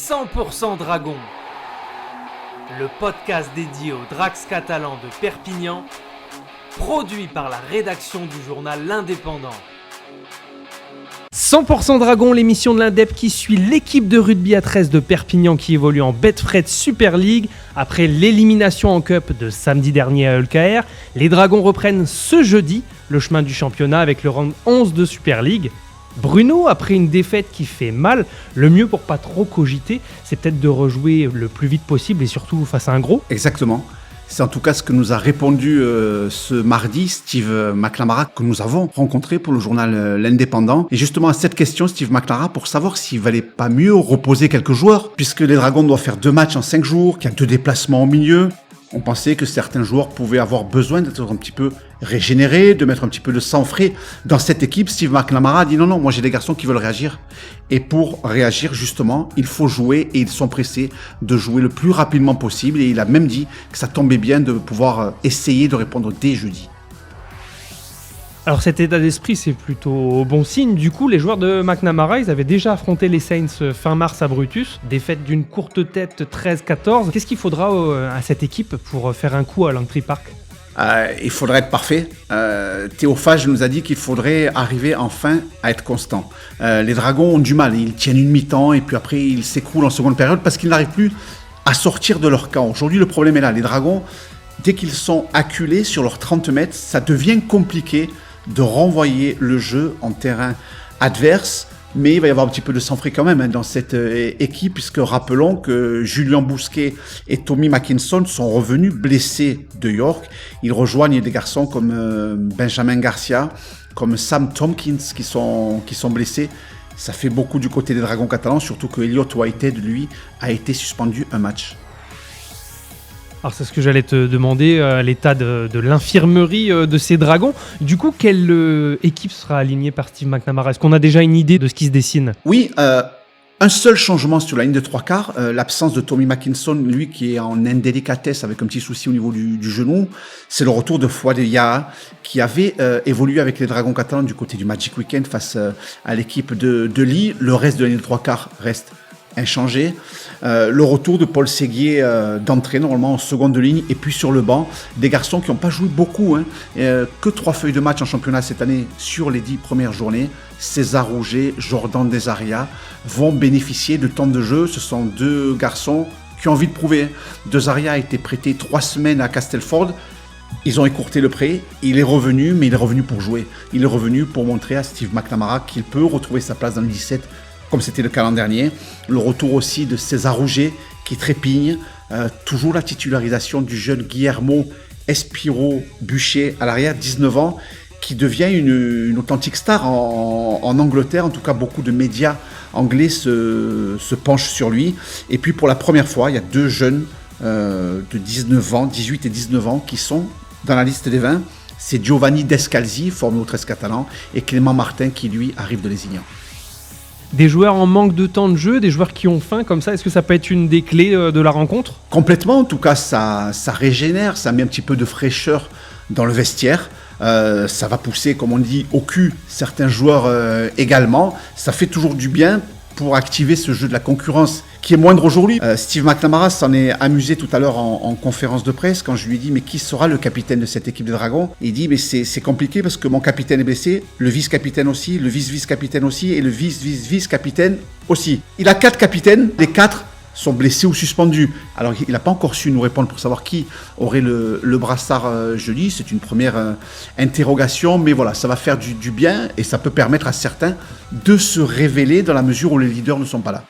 100% Dragon, le podcast dédié aux Drax catalans de Perpignan, produit par la rédaction du journal L'Indépendant. 100% Dragon, l'émission de l'Indep qui suit l'équipe de rugby à 13 de Perpignan qui évolue en Betfred Super League. Après l'élimination en Cup de samedi dernier à ELKR, les Dragons reprennent ce jeudi le chemin du championnat avec le round 11 de Super League. Bruno, après une défaite qui fait mal, le mieux pour pas trop cogiter, c'est peut-être de rejouer le plus vite possible et surtout face à un gros. Exactement. C'est en tout cas ce que nous a répondu ce mardi Steve McNamara, que nous avons rencontré pour le journal L'Indépendant. Et justement à cette question, Steve McNamara, pour savoir s'il valait pas mieux reposer quelques joueurs, puisque les Dragons doivent faire 2 matchs en 5 jours, qu'il y a 2 déplacements au milieu. On pensait que certains joueurs pouvaient avoir besoin d'être un petit peu régénérés, de mettre un petit peu de sang frais dans cette équipe. Steve McNamara a dit non, moi j'ai des garçons qui veulent réagir. Et pour réagir, justement, il faut jouer et ils sont pressés de jouer le plus rapidement possible. Et il a même dit que ça tombait bien de pouvoir essayer de répondre dès jeudi. Alors cet état d'esprit, c'est plutôt bon signe. Du coup, les joueurs de McNamara, ils avaient déjà affronté les Saints fin mars à Brutus. Défaite d'une courte tête 13-14. Qu'est-ce qu'il faudra à cette équipe pour faire un coup à Langtree Park ? Il faudrait être parfait. Théo Fage nous a dit qu'il faudrait arriver enfin à être constant. Les Dragons ont du mal. Ils tiennent une mi-temps et puis après ils s'écroulent en seconde période parce qu'ils n'arrivent plus à sortir de leur camp. Aujourd'hui, le problème est là. Les Dragons, dès qu'ils sont acculés sur leurs 30 mètres, ça devient compliqué de renvoyer le jeu en terrain adverse, mais il va y avoir un petit peu de sang-frais quand même dans cette équipe, puisque rappelons que Julien Bousquet et Tommy Mackinson sont revenus blessés de York. Ils rejoignent des garçons comme Benjamin Garcia, comme Sam Tompkins qui sont blessés. Ça fait beaucoup du côté des Dragons catalans, surtout que Elliot Whitehead, lui, a été suspendu un match. Alors c'est ce que j'allais te demander, l'état de l'infirmerie de ces Dragons. Du coup, quelle équipe sera alignée par Steve McNamara ? Est-ce qu'on a déjà une idée de ce qui se dessine ? Oui, un seul changement sur la ligne de 3/4, l'absence de Tommy Mackinson, lui qui est en indélicatesse avec un petit souci au niveau du genou. C'est le retour de Fouad Yaha qui avait évolué avec les Dragons catalans du côté du Magic Weekend face à l'équipe de Lee. Le reste de la ligne de 3/4 reste inchangé. Le retour de Paul Séguier d'entrée normalement en seconde ligne et puis sur le banc, des garçons qui n'ont pas joué beaucoup, que 3 feuilles de match en championnat cette année sur les 10 premières journées. César Rouget, Jordan Desaria vont bénéficier de temps de jeu. Ce sont 2 garçons qui ont envie de prouver. Desaria a été prêté 3 semaines à Castleford. Ils ont écourté le prêt, il est revenu, mais il est revenu pour jouer. Il est revenu pour montrer à Steve McNamara qu'il peut retrouver sa place dans le 17 comme c'était le cas l'an dernier. Le retour aussi de César Rouget qui trépigne. Toujours la titularisation du jeune Guillermo Espiro Bûcher à l'arrière, 19 ans, qui devient une authentique star en Angleterre. En tout cas, beaucoup de médias anglais se penchent sur lui. Et puis pour la première fois, il y a 2 jeunes de 19 ans, 18 et 19 ans, qui sont dans la liste des 20. C'est Giovanni Descalzi, formé au 13 catalan, et Clément Martin qui, lui, arrive de Lézignan. Des joueurs en manque de temps de jeu, des joueurs qui ont faim comme ça, est-ce que ça peut être une des clés de la rencontre ? Complètement, en tout cas ça régénère, ça met un petit peu de fraîcheur dans le vestiaire. Ça va pousser, comme on dit, au cul certains joueurs également. Ça fait toujours du bien pour activer ce jeu de la concurrence qui est moindre aujourd'hui. Steve McNamara s'en est amusé tout à l'heure en conférence de presse quand je lui ai dit mais qui sera le capitaine de cette équipe des Dragons ? Il dit mais c'est compliqué parce que mon capitaine est blessé, le vice-capitaine aussi, le vice-vice-capitaine aussi et le vice-vice-vice-capitaine aussi. Il a 4 capitaines, les 4 sont blessés ou suspendus. Alors il n'a pas encore su nous répondre pour savoir qui aurait le brassard jeudi. C'est une première interrogation, mais voilà, ça va faire du bien et ça peut permettre à certains de se révéler dans la mesure où les leaders ne sont pas là.